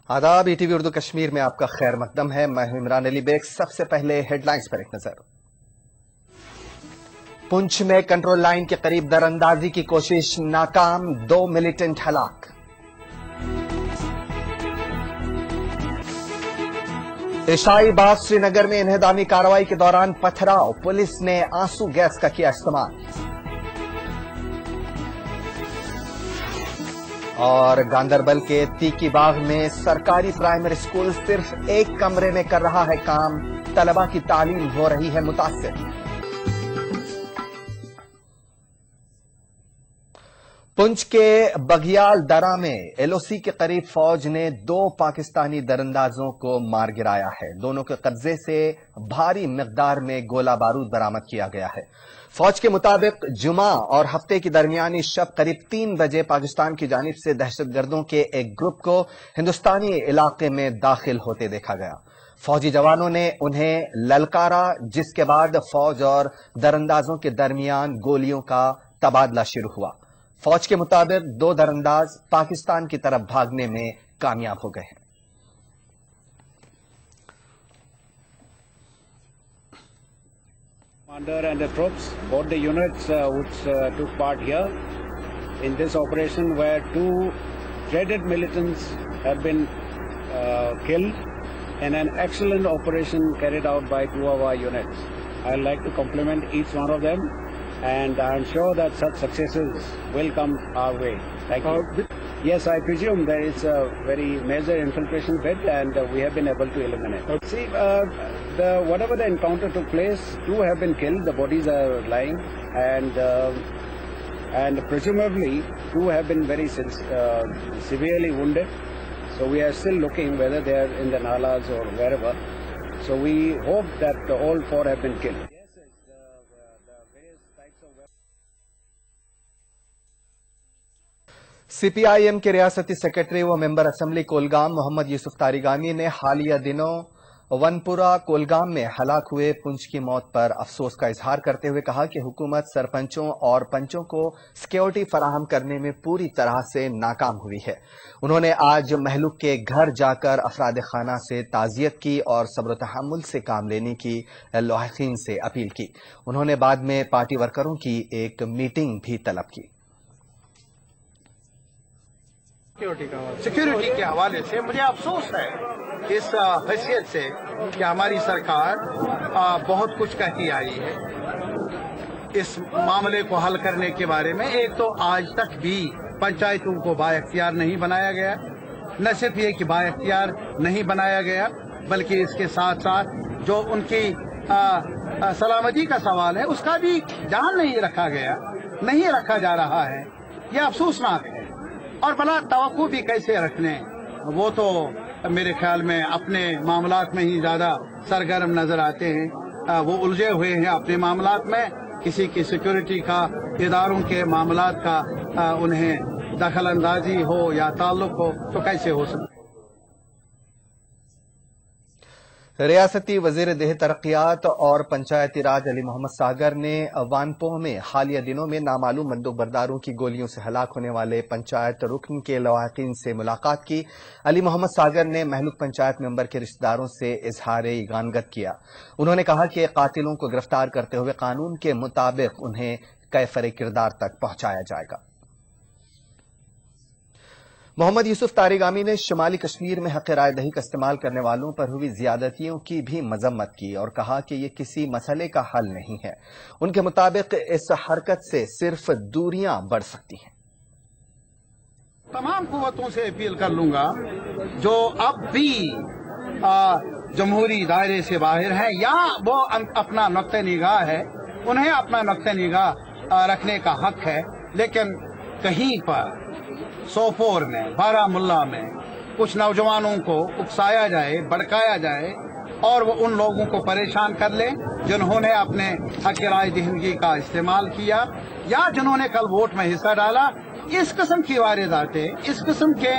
आदाब ईटीवी उर्दू कश्मीर में आपका खैर मकदम है। मैं हूं इमरान अली बेग। सबसे पहले हेडलाइंस पर एक नजर। पुंछ में कंट्रोल लाइन के करीब दरअंदाजी की कोशिश नाकाम, 2 मिलिटेंट हलाक। इशाई बाग श्रीनगर में इन्हेदामी कार्रवाई के दौरान पथराव, पुलिस ने आंसू गैस का किया इस्तेमाल। और गांदरबल के तीकी बाग में सरकारी प्राइमरी स्कूल सिर्फ एक कमरे में कर रहा है काम, तलबा की तालीम हो रही है मुतासिर। पुंछ के बघियाल दरा में एलओसी के करीब फौज ने 2 पाकिस्तानी दरअंदाजों को मार गिराया है। दोनों के कब्जे से भारी मिकदार में गोला बारूद बरामद किया गया है। फौज के मुताबिक जुमा और हफ्ते की दरमियानी शब करीब 3 बजे पाकिस्तान की जानिब से दहशतगर्दों के एक ग्रुप को हिंदुस्तानी इलाके में दाखिल होते देखा गया। फौजी जवानों ने उन्हें ललकारा, जिसके बाद फौज और दरअंदाजों के दरमियान गोलियों का तबादला शुरू हुआ। फौज के मुताबिक 2 दरअंदाज पाकिस्तान की तरफ भागने में कामयाब हो गए हैं। Commander and the troops, both the units which took part here in this operation, where 2 dreaded militants have been killed in an excellent operation carried out by 2 of our units. I'd like to compliment each one of them, and I'm sure that such successes will come our way. Thank you. Yes, I presume there is a very major infiltration bit, and we have been able to eliminate. See, whatever the encounter took place, 2 have been killed. The bodies are lying, and presumably 2 have been very severely wounded. So we are still looking whether they are in the nalas or wherever. So we hope that all 4 have been killed. CPIM के रियासती secretary व member assembly Kulgam Mohammad Yusuf Tarigami ने हालिया दिनों वनपुरा कोलगाम में हलाक हुए पुंछ की मौत पर अफसोस का इजहार करते हुए कहा कि हुकूमत सरपंचों और पंचों को सिक्योरिटी फराहम करने में पूरी तरह से नाकाम हुई है। उन्होंने आज महलूक के घर जाकर अफराद खाना से ताजियत की और सब्र तहम्मुल से काम लेने की लाहिकीन से अपील की। उन्होंने बाद में पार्टी वर्करों की एक मीटिंग भी तलब की। सिक्योरिटी के हवाले से मुझे अफसोस है इस हैसियत से कि हमारी सरकार बहुत कुछ कहती आई है इस मामले को हल करने के बारे में। एक तो आज तक भी पंचायतों को बाइख्तियार नहीं बनाया गया। न सिर्फ ये कि बाइख्तियार नहीं बनाया गया, बल्कि इसके साथ साथ जो उनकी सलामती का सवाल है उसका भी ध्यान नहीं रखा जा रहा है। यह अफसोसनाक है। और भला तवक्को भी कैसे रखने, वो तो मेरे ख्याल में अपने मामलात में ही ज्यादा सरगर्म नजर आते हैं। वो उलझे हुए हैं अपने मामलात में। किसी की सिक्योरिटी का, इदारों के मामलात का उन्हें दखल अंदाजी हो या ताल्लुक हो तो कैसे हो सकता। रियासती वजीर देह तरक्यात और पंचायती राज अली मोहम्मद सागर ने वानपोह में हालिया दिनों में नामालूम बंदूकबरदारों की गोलियों से हलाक होने वाले पंचायत रुकन के लवाहिकीन से मुलाकात की। अली मोहम्मद सागर ने महलूक पंचायत मेंबर के रिश्तेदारों से इजहार गानगत किया। उन्होंने कहा कि कातिलों को गिरफ्तार करते हुए कानून के मुताबिक उन्हें कैफरे किरदार तक पहुंचाया जाएगा। मोहम्मद यूसुफ तारिगामी ने शुमाली कश्मीर में हक राय दही का इस्तेमाल करने वालों पर हुई ज्यादतियों की भी मजम्मत की और कहा कि ये किसी मसले का हल नहीं है। उनके मुताबिक इस हरकत से सिर्फ दूरियां बढ़ सकती हैं। तमाम कुव्वतों से अपील कर लूंगा जो अब भी जमहूरी दायरे से बाहर हैं या वो अपना नुक्ते निगाह है, उन्हें अपना नुक्ते निगाह रखने का हक है। लेकिन कहीं पर सोपोर में, बारामुल्ला में कुछ नौजवानों को उकसाया जाए, भड़काया जाए और वो उन लोगों को परेशान कर ले जिन्होंने अपने हक राय दहिंदगी का इस्तेमाल किया या जिन्होंने कल वोट में हिस्सा डाला। इस किस्म की वारदातें, इस किस्म के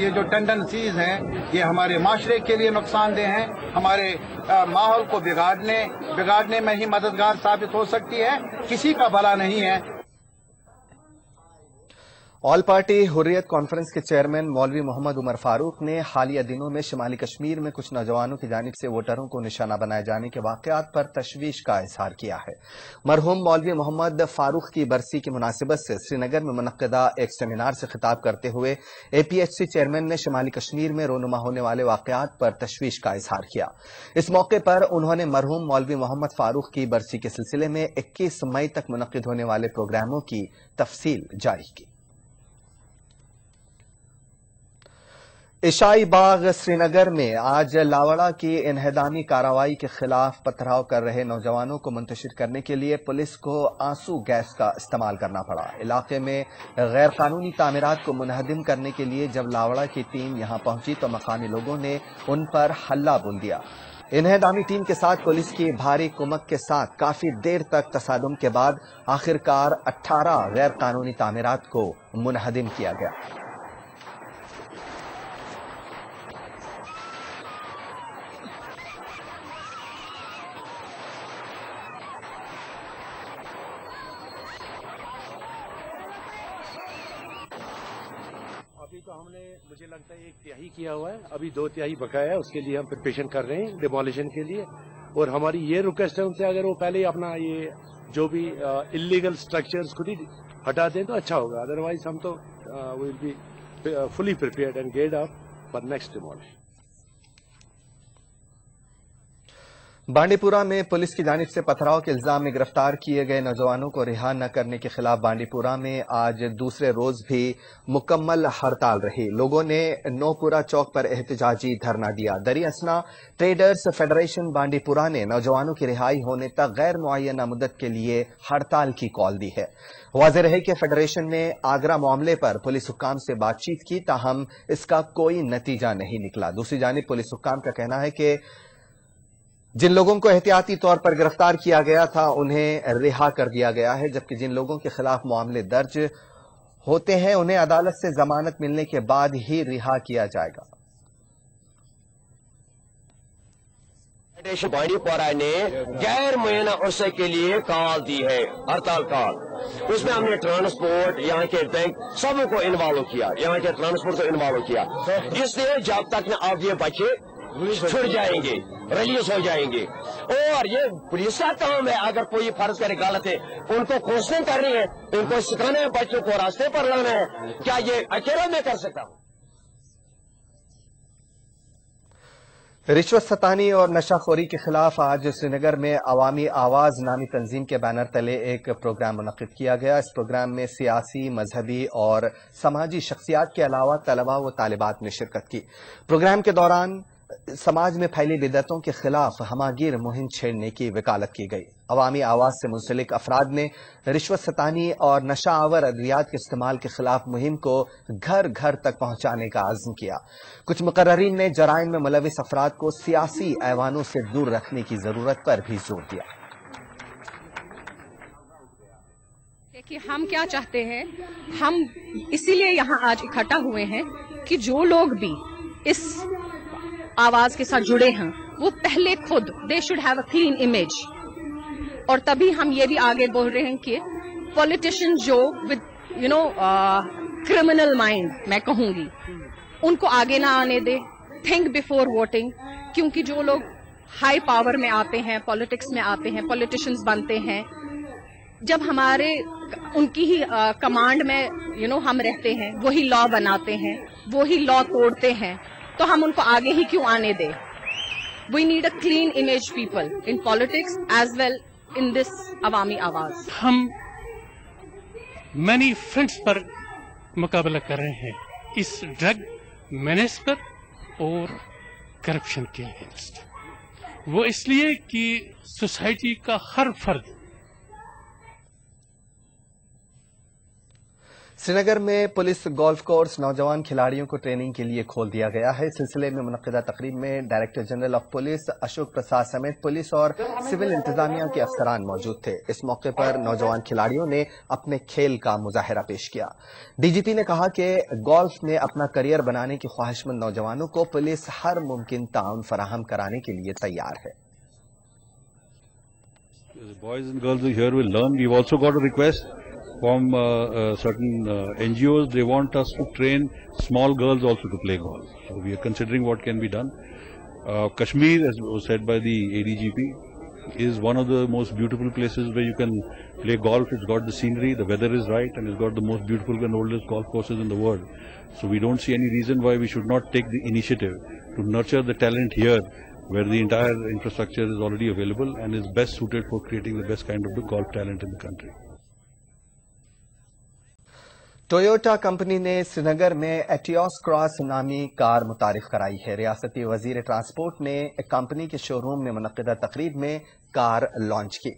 ये जो टेंडेंसीज हैं, ये हमारे माशरे के लिए नुकसानदेह हैं। हमारे माहौल को बिगाड़ने में ही मददगार साबित हो सकती है, किसी का भला नहीं है। ऑल पार्टी हुर्रियत कॉन्फ्रेंस के चेयरमैन मौलवी मोहम्मद उमर फारूक ने हालिया दिनों में शुमाली कश्मीर में कुछ नौजवानों की जानिब से वोटरों को निशाना बनाए जाने के वाकयात पर तशवीश का इजहार किया है। मरहूम मौलवी मोहम्मद फारूक की बरसी की मुनासिबत से श्रीनगर में मुनक्किदा एक सेमिनार से खिताब करते हुए APHC चेयरमैन ने शुमाली कश्मीर में रोनुमा होने वाले वाकयात पर तशवीश का इजहार किया। इस मौके पर उन्होंने मरहूम मौलवी मोहम्मद फारूक की बरसी के सिलसिले में 21 मई तक मुनक्किद होने वाले प्रोग्रामों की तफसील जारी की। इशाई बाग श्रीनगर में आज लावड़ा की इन्हेदामी कार्रवाई के खिलाफ पथराव कर रहे नौजवानों को मुंतशिर करने के लिए पुलिस को आंसू गैस का इस्तेमाल करना पड़ा। इलाके में गैर कानूनी तामीरात को मुनहदिम करने के लिए जब लावड़ा की टीम यहां पहुंची तो मकामी लोगों ने उन पर हल्ला बोल दिया। इन्हेदामी टीम के साथ पुलिस की भारी कुमक के साथ काफी देर तक तसादुम के बाद आखिरकार 18 गैर कानूनी तामीरात को मुनहदिम किया गया। अभी तो हमने मुझे लगता है 1 तिहाई किया हुआ है, अभी 2 तिहाई बकाया है, उसके लिए हम प्रिपरेशन कर रहे हैं डिमोलिशन के लिए। और हमारी ये रिक्वेस्ट है उनसे, अगर वो पहले ही अपना ये जो भी इलीगल स्ट्रक्चर्स खुद ही हटा दें तो अच्छा होगा, अदरवाइज हम तो will be fully prepared and get up for next demolition. Bandipora में पुलिस की जानिब से पथराव के इल्जाम में गिरफ्तार किए गए नौजवानों को रिहा न करने के खिलाफ बांडीपुरा में आज दूसरे रोज भी मुकम्मल हड़ताल रही। लोगों ने नौपुरा चौक पर एहतजाजी धरना दिया। दरियासना ट्रेडर्स फेडरेशन बांडीपुरा ने नौजवानों की रिहाई होने तक गैर मुअय्यना मुद्दत के लिए हड़ताल की कॉल दी है। वाज़ेह रहे कि फेडरेशन ने आगरा मामले पर पुलिस हुक्काम से बातचीत की, ताहम इसका कोई नतीजा नहीं निकला। दूसरी जानिब पुलिस हुक्काम का कहना है कि जिन लोगों को एहतियाती तौर पर गिरफ्तार किया गया था उन्हें रिहा कर दिया गया है, जबकि जिन लोगों के खिलाफ मामले दर्ज होते हैं उन्हें अदालत से जमानत मिलने के बाद ही रिहा किया जाएगा। बांडीपुरा ने गैर मुअय्यना अरसे के लिए कॉल दी है, हड़ताल कॉल। उसमें हमने ट्रांसपोर्ट, यहाँ के बैंक सबको इन्वॉल्व किया, यहाँ के ट्रांसपोर्ट को इन्वॉल्व किया। इसलिए जब तक न अब ये बच्चे छुट जाएंगे, रिलीज हो जाएंगे। और ये पुलिस का काम है, अगर कोई फर्ज करे गलत है उनको कोशिश करनी है, उनको सिखाना है, बच्चों को रास्ते पर लाना है। क्या ये अकेला मैं कर सकता हूँ? रिश्वत सतानी और नशाखोरी के खिलाफ आज श्रीनगर में अवामी आवाज नामी तंजीम के बैनर तले एक प्रोग्राम मुनक्किद किया गया। इस प्रोग्राम में सियासी, मजहबी और समाजी शख्सियात के अलावा तलबा व तालिबात ने शिरकत की। प्रोग्राम के दौरान समाज में फैली बिदअतों के खिलाफ हमागीर मुहिम छेड़ने की वकालत की गई। अवामी आवाज से मुंसलिक अफराद ने रिश्वत सतानी और नशा आवर अद्वियात के इस्तेमाल के खिलाफ मुहिम को घर घर तक पहुंचाने का अज़्म किया। कुछ मुकर्ररीन ने जराइम में मुलविस अफराद को सियासी ऐवानों से दूर रखने की जरूरत पर भी जोर दिया। कि हम क्या चाहते हैं, हम इसीलिए यहाँ आज इकट्ठा हुए हैं कि जो लोग भी इस आवाज के साथ जुड़े हैं वो पहले खुद they should have a clean image. और तभी हम ये भी आगे बोल रहे हैं कि पॉलिटिशियन जो विद क्रिमिनल माइंड मैं कहूंगी उनको आगे ना आने दे, थिंक बिफोर वोटिंग। क्योंकि जो लोग हाई पावर में आते हैं, पॉलिटिक्स में आते हैं, पॉलिटिशियंस बनते हैं, जब हमारे उनकी ही कमांड में हम रहते हैं, वही लॉ बनाते हैं, वही लॉ तोड़ते हैं, तो हम उनको आगे ही क्यों आने दें? We need a clean image people in politics as well in this अवामी आवाज। हम many fronts पर मुकाबला कर रहे हैं, इस ड्रग मेनेस पर और करप्शन के अगेंस्ट। वो इसलिए कि सोसाइटी का हर फर्द। श्रीनगर में पुलिस गोल्फ कोर्स नौजवान खिलाड़ियों को ट्रेनिंग के लिए खोल दिया गया है। इस सिलसिले में मुनक्किदा तकरीब में director general of police Ashok Prasad समेत पुलिस और सिविल इंतजामिया के अफसरान मौजूद थे। इस मौके पर नौजवान खिलाड़ियों ने अपने खेल का मुजाहिरा पेश किया। डीजीपी ने कहा कि गोल्फ में अपना करियर बनाने की ख्वाहिशमंद नौजवानों को पुलिस हर मुमकिन ताउन फराहम कराने के लिए तैयार है। Boys and girls who here will learn. We've also got a request from certain NGOs. They want us to train small girls also to play golf. So we are considering what can be done. Kashmir, as was said by the ADGP, is one of the most beautiful places where you can play golf. It's got the scenery, the weather is right, and it's got the most beautiful and oldest golf courses in the world. So we don't see any reason why we should not take the initiative to nurture the talent here, where the entire infrastructure is already available and is best suited for creating the best kind of the golf talent in the country. Toyota company ने श्रीनगर में Etios cross नामी car मुतारिफ कराई है। रियासती वजीर transport ने company के showroom में मुनक्किदा तकरीब में कार लॉन्च की।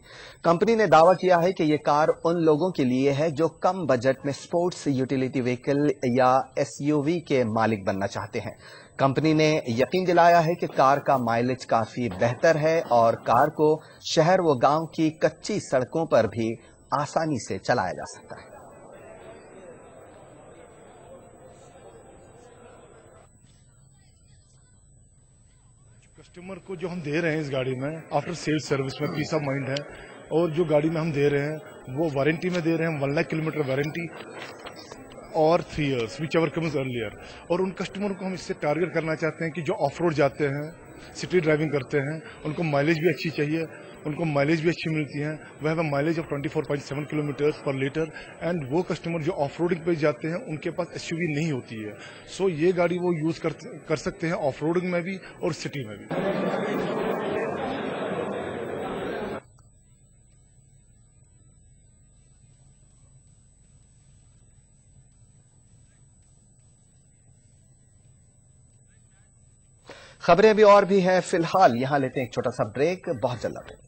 कंपनी ने दावा किया है कि ये कार उन लोगों के लिए है जो कम बजट में स्पोर्ट्स यूटिलिटी व्हीकल या एसयूवी के मालिक बनना चाहते हैं। कंपनी ने यकीन दिलाया है कि कार का माइलेज काफी बेहतर है और कार को शहर व गांव की कच्ची सड़कों पर भी आसानी से चलाया जा सकता है। कस्टमर को जो हम दे रहे हैं इस गाड़ी में आफ्टर सेल्स सर्विस में पीस ऑफ माइंड है, और जो गाड़ी में हम दे रहे हैं वो वारंटी में दे रहे हैं 1 लाख किलोमीटर वारंटी और 3 years which ever comes earlier. और उन कस्टमर को हम इससे टारगेट करना चाहते हैं कि जो ऑफ रोड जाते हैं, सिटी ड्राइविंग करते हैं, उनको माइलेज भी अच्छी चाहिए, उनको माइलेज भी अच्छी मिलती है। वह है माइलेज ऑफ 24.7 किलोमीटर्स पर लीटर। एंड वो कस्टमर जो ऑफ रोडिंग पे जाते हैं उनके पास एसयूवी नहीं होती है, सो ये गाड़ी वो यूज कर सकते हैं ऑफ रोडिंग में भी और सिटी में भी। खबरें अभी और भी हैं, फिलहाल यहां लेते हैं एक छोटा सा ब्रेक, बहुत जल्द आते हैं।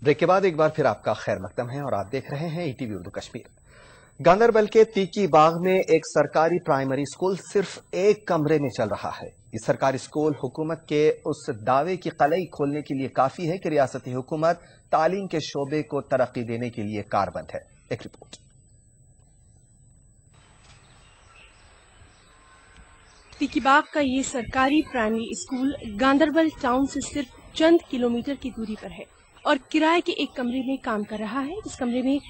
ब्रेक के बाद एक बार फिर आपका खैर मकदम है और आप देख रहे हैं ईटीवी उर्दू कश्मीर। गांदरबल के तीकी बाग में एक सरकारी प्राइमरी स्कूल सिर्फ एक कमरे में चल रहा है। इस सरकारी स्कूल हुकूमत के उस दावे की कलई खोलने के लिए काफी है कि रियासती हुकूमत तालीम के शोबे को तरक्की देने के लिए कारबंद है। एक रिपोर्ट। तीकीबाग का ये सरकारी प्राइमरी स्कूल गांदरबल टाउन से सिर्फ चंद किलोमीटर की दूरी पर है और किराए के एक कमरे में काम कर रहा है। इस कमरे में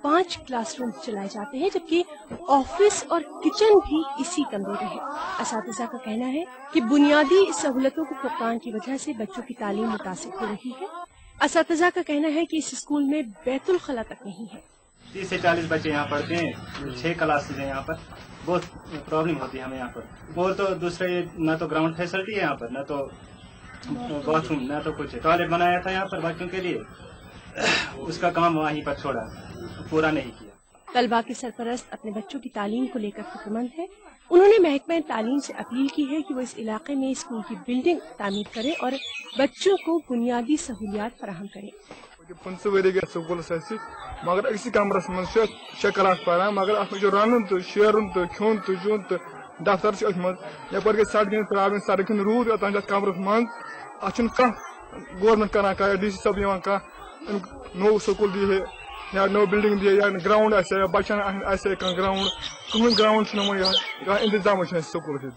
5 क्लासरूम चलाए जाते हैं, जबकि ऑफिस और किचन भी इसी कमरे में है। असातिज़ा का कहना है कि बुनियादी सहूलतों के फुकदान की वजह से बच्चों की तालीम मुतासिर हो रही है। असातिज़ा का कहना है कि इस स्कूल में बैतुल खला तक नहीं है। 30 से 40 बच्चे यहाँ पढ़ते हैं, 6 क्लासेज हैं यहाँ पर। बहुत प्रॉब्लम होती है हमें यहाँ पर। और तो दूसरे न तो ग्राउंड फैसिलिटी है यहाँ पर, न तो बाथरूम, न तो कुछ। टॉयलेट बनाया था यहाँ पर बच्चों के लिए, उसका काम वहीं पर छोड़ा, पूरा नहीं किया। तलबा के सरपरस्त अपने बच्चों की तालीम को लेकर फिक्रमंद है। उन्होंने महकमा तालीम से अपील की है कि वो इस इलाके में स्कूल की बिल्डिंग तामीर करें और बच्चों को बुनियादी सहूलियात फराहम करें। मगर इसी कमरस में 6 क्लास पढ़ा, मगर रन तो शेरन तो खोन तो जोन तो दफ्तर से यपर सड़क प्रॉब्लम, सड़क रूद कमरस मन कह गवर्नमेंट करान कह डीसी सब नो स्कूल दी है या नो बिल्डिंग दी या ग्राउंड बच्चन ग्राउंड कहीं ग्राउंड इंतजाम स्कूल।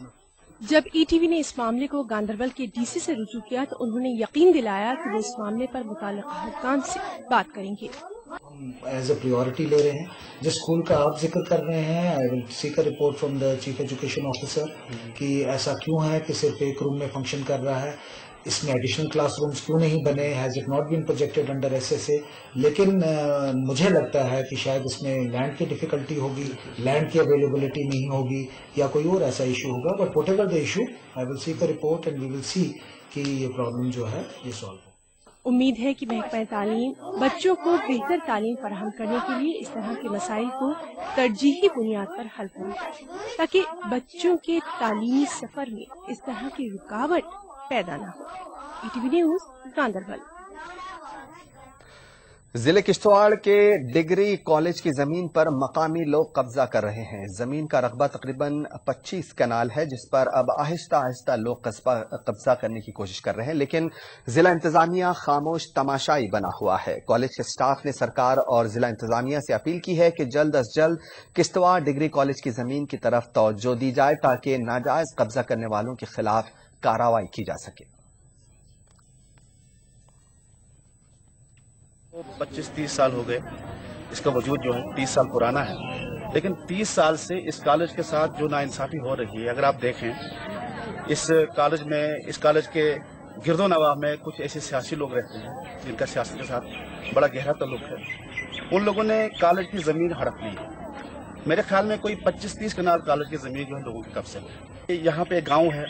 जब ईटीवी ने इस मामले को गांदरबल के डीसी से रुजू किया तो उन्होंने यकीन दिलाया कि वो इस मामले पर मुताल्लिक़ा हुक्काम से बात करेंगे। हम एज ए प्रायोरिटी ले रहे हैं। जिस स्कूल का आप जिक्र कर रहे हैं, आई will seek a report from the chief education officer कि ऐसा क्यों है कि सिर्फ एक रूम में फंक्शन कर रहा है, इसमें एडिशनल क्लासरूम्स क्यों नहीं बने, has it not been projected under SSA. लेकिन मुझे लगता है कि शायद इसमें लैंड की डिफिकल्टी होगी, लैंड की अवेलेबिलिटी नहीं होगी या कोई और ऐसा इशू होगा। But whatever the issue, I will seek a report and we will see कि ये प्रॉब्लम जो है ये सॉल्व हो। उम्मीद है कि महकमा तालीम बच्चों को बेहतर तालीम फराहम करने के लिए इस तरह के मसाइल को तरजीही बुनियाद पर हल करें ताकि बच्चों के तालीमी सफर में इस तरह की रुकावट पैदा न हो। ETV news Ganderbal. जिले किश्तवाड़ के डिग्री कॉलेज की जमीन पर मकामी लोग कब्जा कर रहे हैं। जमीन का रकबा तकरीबन 25 कनाल है, जिस पर अब आहिस्ता आहिस्ता लोग कब्जा करने की कोशिश कर रहे हैं, लेकिन जिला इंतजामिया खामोश तमाशाई बना हुआ है। कॉलेज के स्टाफ ने सरकार और जिला इंतजामिया से अपील की है कि जल्द अज जल्द किश्तवाड़ डिग्री कॉलेज की जमीन की तरफ तवज्जो दी जाए ताकि नाजायज कब्जा करने वालों के खिलाफ कार्रवाई की जा सके। 25-30 साल हो गए, इसका वजूद जो है 30 साल पुराना है, लेकिन 30 साल से इस कॉलेज के साथ जो नाइंसाफ़ी हो रही है, अगर आप देखें इस कॉलेज के गिरदो नवाह में कुछ ऐसे सियासी लोग रहते हैं जिनका सियासत के साथ बड़ा गहरा ताल्लुक है। उन लोगों ने कॉलेज की ज़मीन हड़प ली है। मेरे ख्याल में कोई 25-30 कनाल कॉलेज की ज़मीन जो है लोगों के कब्जे में। यहाँ पे एक गाँव है,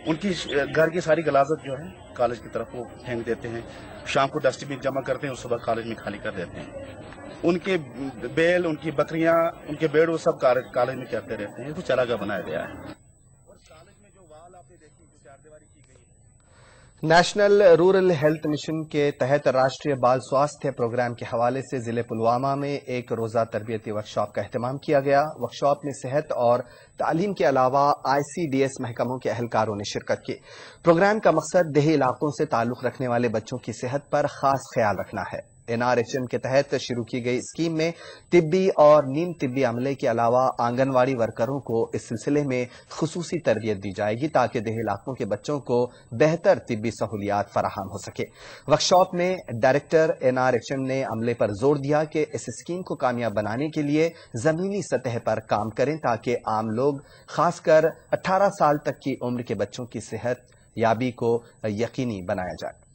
उनकी घर की सारी गलाजत जो है कॉलेज की तरफ वो फेंक देते हैं, शाम को डस्टबिन जमा करते हैं और सुबह कॉलेज में खाली कर देते हैं। उनके बैल, उनकी बकरियां, उनके बेड़ वो सब कॉलेज में करते रहते हैं। कुछ अलग बनाया गया है। नेशनल रूरल हेल्थ मिशन के तहत राष्ट्रीय बाल स्वास्थ्य प्रोग्राम के हवाले से जिले पुलवामा में एक रोजा तरबियती वर्कशॉप का एहतमाम किया गया। वर्कशॉप में सेहत और तालीम के अलावा ICDS महकमों के अहलकारों ने शिरकत की। प्रोग्राम का मकसद देही इलाकों से ताल्लुक रखने वाले बच्चों की सेहत पर खास ख्याल रखना है। NRHM के तहत शुरू की गई स्कीम में तिब्बी और नीम तिब्बी अमले के अलावा आंगनवाड़ी वर्करों को इस सिलसिले में खुसूसी तरबियत दी जाएगी ताकि देही इलाकों के बच्चों को बेहतर तिब्बी सहूलियात फराहम हो सके। वर्कशॉप में डायरेक्टर NRHM ने अमले पर जोर दिया कि इस स्कीम को कामयाब बनाने के लिए जमीनी सतह पर काम करें ताकि आम लोग खासकर 18 साल तक की उम्र के बच्चों की सेहत याबी को यकीनी बनाया जाए।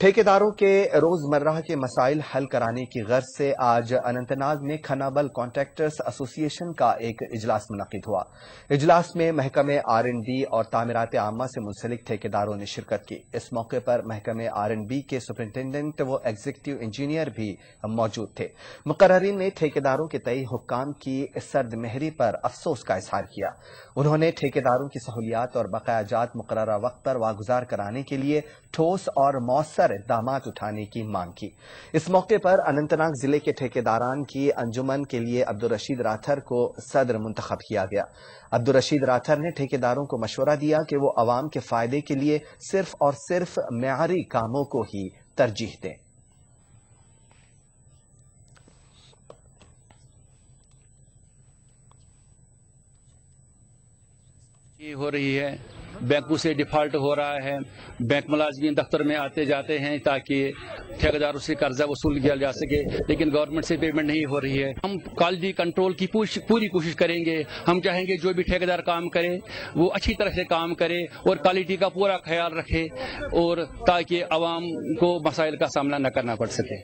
ठेकेदारों के रोजमर्रा के मसाइल हल कराने की गर्ज से आज अनंतनाग में खनाबल कॉन्ट्रैक्टर्स एसोसिएशन का एक इजलास मुनक्किद हुआ। इजलास में महकमे R&B और तामीरात आमा से मुंसलिक ठेकेदारों ने शिरकत की। इस मौके पर महकमे R&B के सुपरिंटेंडेंट व एग्जीक्यूटिव इंजीनियर भी मौजूद थे। मुकर्ररीन ने ठेकेदारों के तय हुक्काम की सर्द महरी पर अफसोस का इजहार किया। उन्होंने ठेकेदारों की सहूलियात और बकायाजात मुकर्ररा वक्त पर वागुजार कराने के लिए ठोस और मौसर इक़दामात उठाने की मांग की। इस मौके पर अनंतनाग जिले के ठेकेदारान की अंजुमन के लिए अब्दुल रशीद राथर को सदर मुंतखब किया गया। अब्दुल रशीद राथर ने ठेकेदारों को मशवरा दिया कि वो अवाम के फायदे के लिए सिर्फ और सिर्फ मेयारी कामों को ही तरजीह दें। ये हो रही है, बैंकों से डिफॉल्ट हो रहा है, बैंक मुलाजमीन दफ्तर में आते जाते हैं ताकि ठेकेदारों से कर्जा वसूल किया जा सके, लेकिन गवर्नमेंट से पेमेंट नहीं हो रही है। हम क्वालिटी कंट्रोल की पूरी कोशिश करेंगे। हम चाहेंगे जो भी ठेकेदार काम करे वो अच्छी तरह से काम करे और क्वालिटी का पूरा ख्याल रखे और ताकि आवाम को मसाइल का सामना न करना पड़ सके।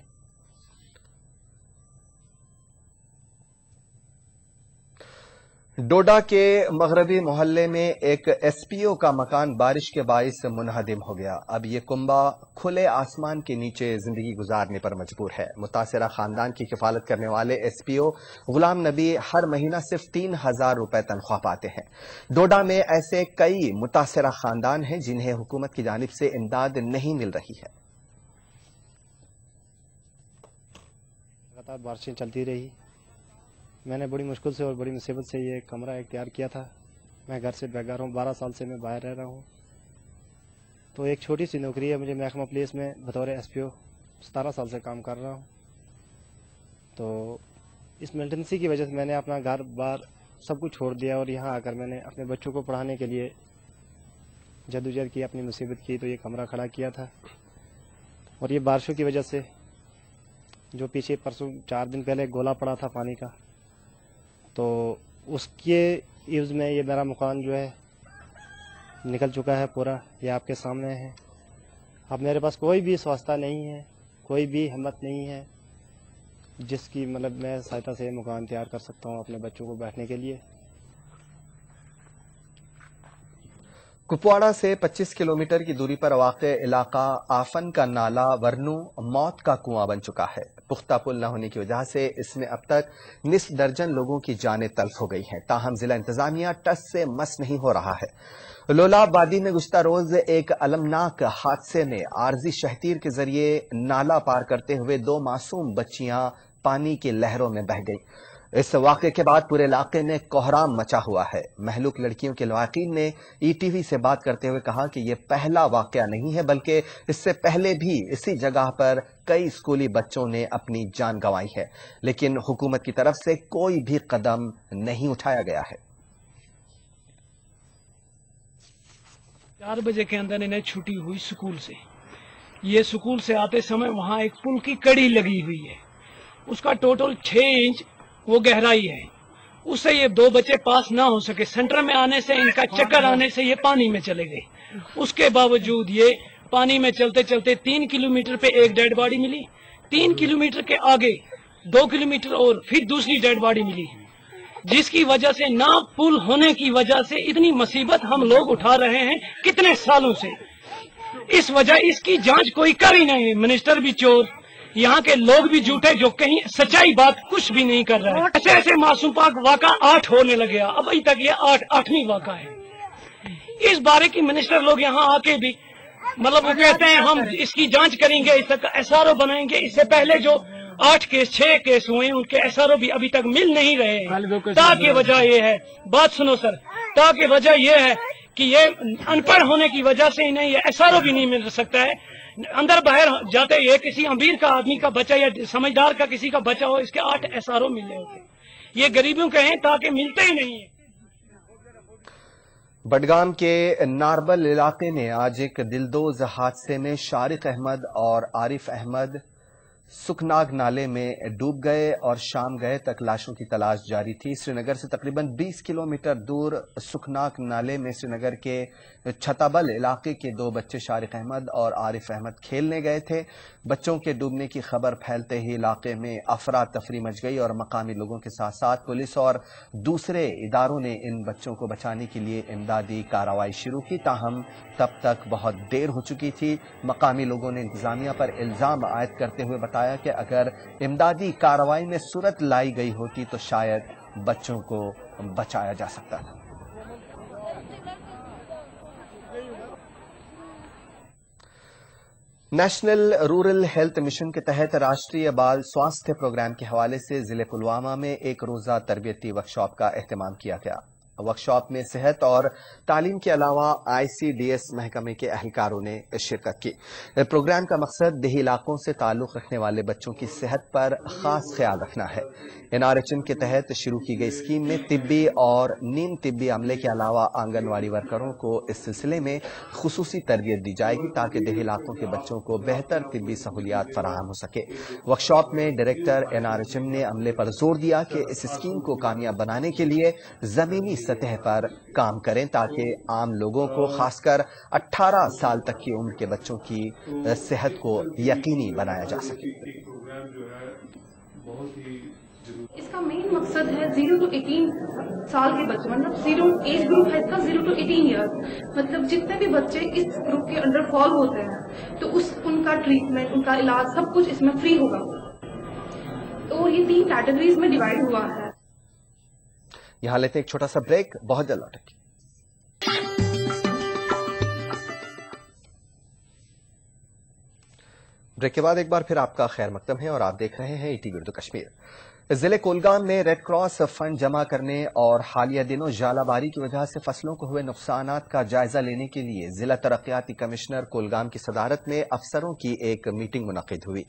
डोडा के मगरबी मोहल्ले में एक SPO का मकान बारिश के बाइस मुनहदिम हो गया। अब ये कुंबा खुले आसमान के नीचे जिंदगी गुजारने पर मजबूर है। मुतासिरा खानदान की किफालत करने वाले SPO गुलाम नबी हर महीना सिर्फ 3000 रुपए तनख्वाह पाते हैं। डोडा में ऐसे कई मुतासिरा खानदान हैं जिन्हें हुकूमत की जानिब से इमदाद नहीं मिल रही है। लगातार बारिशें चलती रही, मैंने बड़ी मुश्किल से और बड़ी मुसीबत से ये कमरा तैयार किया था। मैं घर से बेघर हूँ, 12 साल से मैं बाहर रह रहा हूँ। तो एक छोटी सी नौकरी है मुझे महकमा पुलिस में बतौर SPO 17 साल से काम कर रहा हूँ। तो इस मिलिटेंसी की वजह से मैंने अपना घर बार सब कुछ छोड़ दिया और यहाँ आकर मैंने अपने बच्चों को पढ़ाने के लिए जद्दोजहद की, अपनी मुसीबत की, तो ये कमरा खड़ा किया था। और ये बारिशों की वजह से जो पीछे परसों 4 दिन पहले गोला पड़ा था पानी का, तो उसके यूज़ में ये मेरा मकान जो है निकल चुका है पूरा। ये आपके सामने है। अब मेरे पास कोई भी स्वास्थ्य नहीं है, कोई भी हिम्मत नहीं है जिसकी मतलब मैं सहायता से मकान तैयार कर सकता हूँ अपने बच्चों को बैठने के लिए। कुपवाड़ा से 25 किलोमीटर की दूरी पर वाक़े इलाका आफन का नाला वरनू मौत का कुआं बन चुका है। पुख्ता पुल न होने की वजह से इसमें अब तक निस्फ दर्जन लोगों की जानें तल्फ हो गई हैं। ताहम जिला इंतजामिया टस से मस नहीं हो रहा है। लोलाब वादी में गुज़िश्ता रोज एक अलमनाक हादसे में आरजी शहतीर के जरिए नाला पार करते हुए 2 मासूम बच्चियां पानी की लहरों में बह गई। इस वाक़े के बाद पूरे इलाके में कोहराम मचा हुआ है। महलूक लड़कियों के लवाकिन ने ETV से बात करते हुए कहा कि यह पहला वाक़या नहीं है, बल्कि इससे पहले भी इसी जगह पर कई स्कूली बच्चों ने अपनी जान गंवाई है, लेकिन हुकूमत की तरफ से कोई भी कदम नहीं उठाया गया है। 4 बजे के अंदर इन्हें छुट्टी हुई स्कूल से, ये स्कूल से आते समय वहाँ एक पुल की कड़ी लगी हुई है, उसका टोटल 6 इंच वो गहराई है, उससे ये 2 बच्चे पास ना हो सके। सेंटर में आने से इनका चक्कर आने से ये पानी में चले गए। उसके बावजूद ये पानी में चलते चलते 3 किलोमीटर पे एक डेड बॉडी मिली, 3 किलोमीटर के आगे 2 किलोमीटर और फिर दूसरी डेड बॉडी मिली, जिसकी वजह से ना पुल होने की वजह से इतनी मुसीबत हम लोग उठा रहे हैं कितने सालों से। इस वजह इसकी जांच कोई कर ही नहीं है। मिनिस्टर भी चोर, यहाँ के लोग भी झूठे, जो कहीं सच्चाई बात कुछ भी नहीं कर रहे हैं। ऐसे ऐसे मासूम पाक वाका 8 होने लगे, अब अभी तक ये 8वीं वाका है। इस बारे की मिनिस्टर लोग यहाँ आके भी मतलब वो कहते हैं हम इसकी जांच करेंगे, इसका SRO बनाएंगे। इससे पहले जो 6 केस हुए उनके SRO भी अभी तक मिल नहीं रहे हैं। ताकि वजह ये है, बात सुनो सर, ताकि वजह ये है कि ये अनपढ़ होने की वजह से इन्हें ये SRO भी नहीं मिल सकता है। अंदर बाहर जाते ये किसी अमीर का आदमी का बच्चा या समझदार का किसी का बच्चा हो, इसके 8 SRO मिले होते। ये गरीबों के हैं ताकि मिलते ही नहीं है। बडगाम के नारबल इलाके में आज एक दिलदोज हादसे में शारिक अहमद और आरिफ अहमद सुखनाग नाले में डूब गए और शाम गए तक लाशों की तलाश जारी थी। श्रीनगर से तकरीबन 20 किलोमीटर दूर सुखनाग नाले में श्रीनगर के छताबल इलाके के 2 बच्चे शारिक अहमद और आरिफ अहमद खेलने गए थे। बच्चों के डूबने की खबर फैलते ही इलाके में अफरा तफरी मच गई और मकामी लोगों के साथ साथ पुलिस और दूसरे इदारों ने इन बच्चों को बचाने के लिए इमदादी कार्रवाई शुरू की। ताहम तब तक बहुत देर हो चुकी थी। मकामी लोगों ने इंतजामिया पर इल्जाम आयद करते हुए बताया कि अगर इमदादी कार्रवाई में सूरत लाई गई होती तो शायद बच्चों को बचाया जा सकता था। नेशनल रूरल हेल्थ मिशन के तहत राष्ट्रीय बाल स्वास्थ्य प्रोग्राम के हवाले से जिले पुलवामा में एक रोजा तरबियती वर्कशॉप का एहतमाम किया गया। वर्कशॉप में सेहत और तालीम के अलावा ICDS महकमे के अहलकारों ने शिरकत की। प्रोग्राम का मकसद देही इलाकों से ताल्लुक रखने वाले बच्चों की सेहत पर खास ख्याल रखना है। NRHM के तहत शुरू की गई स्कीम में तिब्बी और नीम तिब्बी अमले के अलावा आंगनवाड़ी वर्करों को इस सिलसिले में खुसूसी तरबियत दी जाएगी ताकि देही इलाकों के बच्चों को बेहतर तिब्बी सहूलियात फराहम हो सके। वर्कशॉप में डायरेक्टर NRHM ने अमले पर जोर दिया कि इस स्कीम को कामयाब बनाने के लिए जमीनी सतह पर काम करें ताकि आम लोगों को खासकर 18 साल तक की उम्र के बच्चों की सेहत को यकीनी बनाया जा सके। इसका मेन मकसद है 0 to 18 साल के बच्चे, मतलब 0 एज ग्रुप है इसका 0 to 18 ईयर्स, मतलब जितने भी बच्चे इस ग्रुप के अंडर फॉल होते हैं तो उनका ट्रीटमेंट, उनका इलाज सब कुछ इसमें फ्री होगा। तो ये 3 कैटेगरीज में डिवाइड हुआ है। यहां लेते एक छोटा सा ब्रेक, बहुत जल्द लौटेंगे। ब्रेक के बाद एक बार फिर आपका खैर मकदम है और आप देख रहे हैं ETV उर्दू कश्मीर। जिले कुलगाम में रेड क्रॉस फंड जमा करने और हालिया दिनों जालाबारी की वजह से फसलों को हुए नुकसानात का जायजा लेने के लिए जिला तरक्याती कमिश्नर कुलगाम की सदारत में अफसरों की एक मीटिंग मुनक्किद हुई।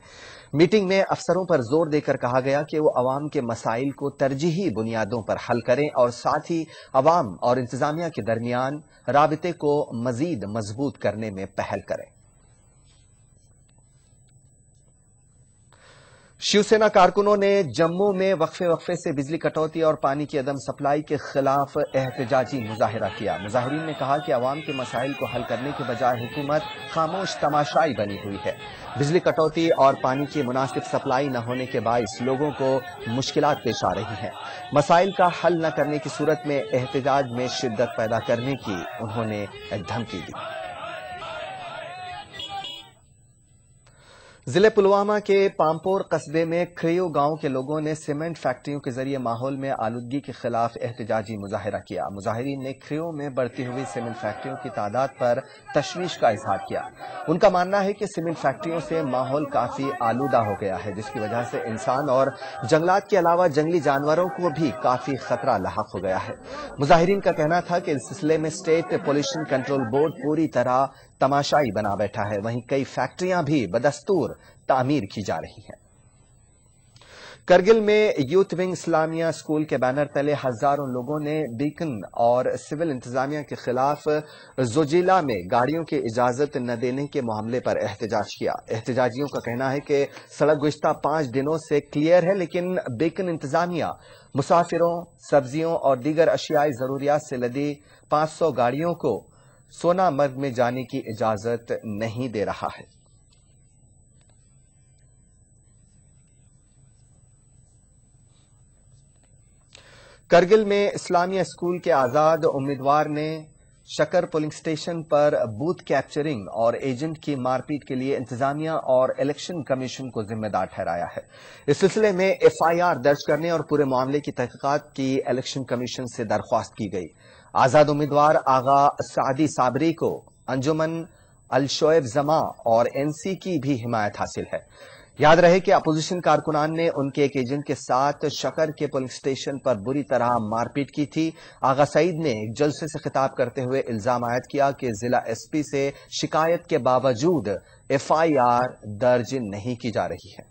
मीटिंग में अफसरों पर जोर देकर कहा गया कि वो अवाम के मसाइल को तरजीही बुनियादों पर हल करें और साथ ही अवाम और इंतजामिया के दरमियान राबिते को मजीद मजबूत करने में पहल करें। शिवसेना कारकुनों ने जम्मू में वक्फे से बिजली कटौती और पानी की अदम सप्लाई के खिलाफ एहतजाजी मुजाहिरा किया। मुजाहिरीन ने कहा कि अवाम के मसाइल को हल करने के बजाय हुकूमत खामोश तमाशाई बनी हुई है। बिजली कटौती और पानी की मुनासिब सप्लाई न होने के बाइस लोगों को मुश्किलात पेश आ रही हैं। मसाइल का हल न करने की सूरत में एहतजाज में शिद्दत पैदा करने की उन्होंने धमकी दी। जिले पुलवामा के पामपोर कस्बे में खरियो गांव के लोगों ने सीमेंट फैक्ट्रियों के जरिए माहौल में आलूदगी के खिलाफ एहतजाजी मुजाहिरा किया। मुजाहिरीन ने खरियो में बढ़ती हुई सीमेंट फैक्ट्रियों की तादाद पर तशवीश का इजहार किया। उनका मानना है कि सीमेंट फैक्ट्रियों से माहौल काफी आलूदा हो गया है, जिसकी वजह से इंसान और जंगलात के अलावा जंगली जानवरों को भी काफी खतरा लाहक हो गया है। मुजाहिरीन का कहना था कि इस सिलसिले में स्टेट पोल्यूशन कंट्रोल बोर्ड पूरी तरह तमाशाई बना बैठा है। वहीं कई फैक्ट्रियां भी बदस्तूर तामीर की जा रही हैं। کرگل میں یوتھ ونگ اسلامیہ اسکول کے بینر تلے ہزاروں لوگوں نے بیکن اور سول انتظامیہ کے خلاف زوجیلا میں گاڑیوں کی اجازت نہ دینے کے معاملے پر احتجاج کیا. احتجاجیوں کا کہنا ہے کہ سڑک گزشتہ 5 دنوں سے کلیئر ہے، لیکن بیکن انتظامیہ مسافروں، سبزیوں اور دیگر اشیاء ضروریات سے لدی 500 گاڑیوں کو سونا مرگ میں جانے کی اجازت نہیں دے رہا ہے. کرگل میں اسلامیہ اسکول کے آزاد امیدوار نے شکر پولنگ سٹیشن پر بوتھ کیپچرنگ اور ایجنٹ کی مار پیٹ کے لیے انتظامیہ اور الیکشن کمیشن کو ذمہ دار ٹھہرایا ہے. اس سلسلے میں FIR درج کرنے اور پورے معاملے کی تحقیقات کی الیکشن کمیشن سے درخواست کی گئی. آزاد امیدوار آغا سعدی صابری کو انجمن الشعیب زماں اور NC کی بھی حمایت حاصل ہے. یاد رہے کہ اپوزیشن کارکنان نے ان کے ایک ایجنٹ کے ساتھ شکر کے پولنگ سٹیشن پر بری طرح مار پیٹ کی تھی. آغا سعید نے ایک جلسے سے خطاب کرتے ہوئے الزام عائد کیا کہ ضلع SP سے شکایت کے باوجود FIR درج نہیں کی جا رہی ہے.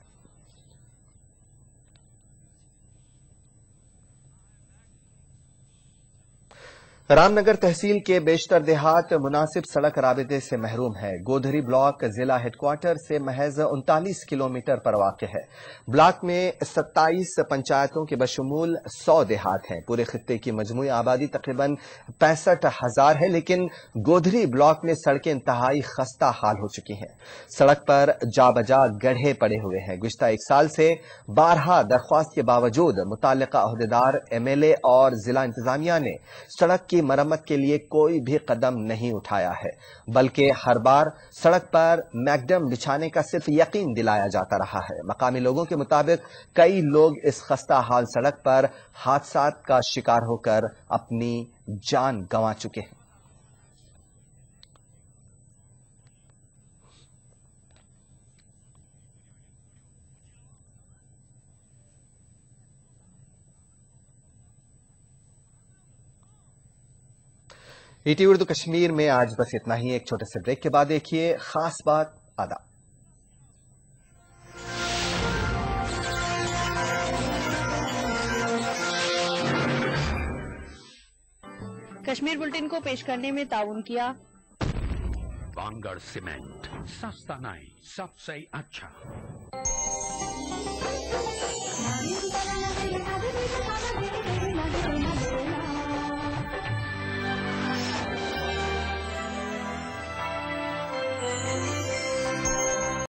رام نگر تحصیل کے بیشتر دیہات مناسب سڑک رابطے سے محروم ہے. گودھری بلاک ضلع ہیڈ کوارٹر سے محض 39 کلومیٹر پر واقع ہے. بلاک میں 27 پنچایتوں کے بشمول 100 دیہات ہیں. پورے خطے کی مجموعی آبادی تقریباً 65,000 ہے، لیکن گودھری بلاک میں سڑکیں انتہائی خستہ حال ہو چکی ہیں. سڑک پر جا بجا گڑھے پڑے ہوئے ہیں. گزشتہ 1 سال سے بارہا درخواست کے باوجود متعلقہ عہدیدار MLA اور ضلع انتظامیہ نے سڑک کی مرمت کے لیے کوئی بھی قدم نہیں اٹھایا ہے، بلکہ ہر بار سڑک پر میکڈم بچھانے کا صرف یقین دلایا جاتا رہا ہے. مقامی لوگوں کے مطابق کئی لوگ اس خستہ حال سڑک پر حادثات کا شکار ہو کر اپنی جان گنوا چکے ہیں. ETV اردو کشمیر میں آج بس اتنا ہی. ایک چھوٹے سے بریک کے بعد دیکھیے خاص بات. آداب. کشمیر بلٹن کو پیش کرنے میں تعاون کیا وانگڑ سیمنٹ. سستا نہیں، سب سے اچھا.